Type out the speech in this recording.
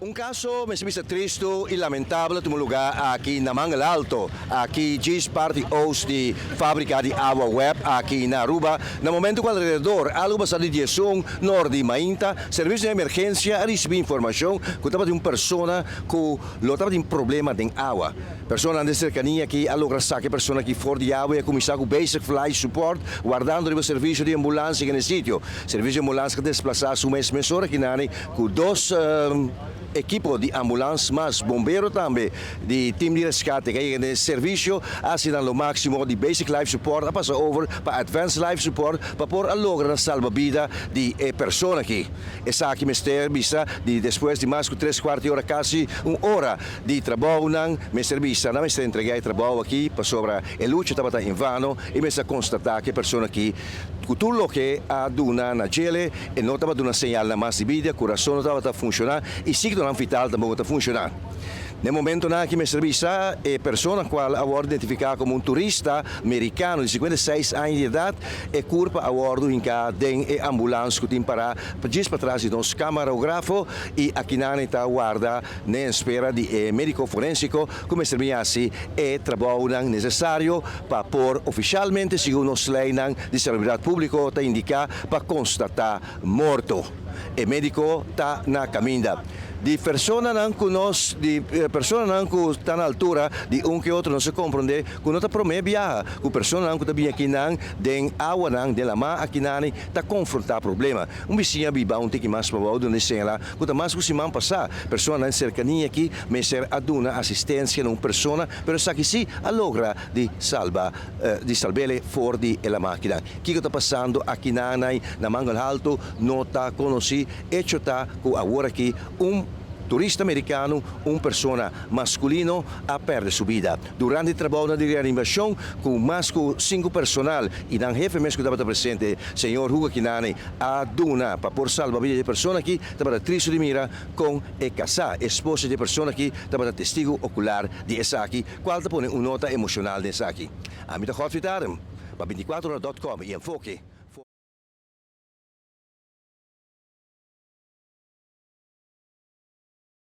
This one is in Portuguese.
Un caso me sembra triste e lamentável tem lugar aqui na Mangal Alto, aqui diz parte host de fábrica de água web aqui na Aruba. No momento que alrededor Aruba está de direção norte de Mainta, serviço de emergência recebe informação que estava de uma pessoa que estava de um problema de água. Pessoa de cercania que alogra saque pessoa que for de água e começar com basic flight support, guardando o serviço de ambulância no sítio. Serviço de ambulância que desplaçar uma emissora que nani com dois equipo de ambulância, mas bombeiro também, de time de resgate, que é serviço, assim no máximo de basic life support, a passar over para advanced life support, para pôr a lograr salva-vida de pessoa aqui. Essa aqui me serviço de depois de mais de 3/4 horas, quase uma hora de trabalho, me serviço, não me entregar trabalho aqui, para sobre a luta estava em vano, e me constatar que a pessoa aqui, tudo que a duna na gele, e não estava dando sinal na mais de vida, o coração não estava a funcionar, e sim que não vital também está funcionando. No momento que me serviço, a pessoa qual agora identificada como turista americano de 56 anos de idade, é curva agora em cada ambulância que tem para trás de nosso camarógrafo e aqui na está guarda na espera de médico forensico, como serviço é trabalho necessário para pôr oficialmente, segundo os leis de seguridade pública, está indicar para constatar morto. O médico está na caminho. De pessoa não conosco, de pessoa não que está na altura de que outro não se compreende, que não está promete viajar, que pessoa não que está bem aqui não, de água não, de lama aqui não, está confrontar problema. Vizinho biba tique mais para o onde se lá, que está mais que se man passar, pessoa não cercania aqui, me ser aduna assistência numa pessoa, pero sa que sim a logra de salvar fora de la máquina. Que está passando aqui na Mangal Alto, não está conhecido, hecho está que agora aqui turista americano, pessoa masculino, a perder sua vida. Durante o trabalho de reanimação, com mais de 5 personal, e o jefe mesmo que estava presente, senhor Hugo Kinani, a duna para por salvar a vida de pessoa que estava triste de mira com a casa, esposa de pessoa que estava testigo ocular de essa aqui, qual te pone uma nota emocional dessa aqui. A mim está para 24horas.com e enfoque.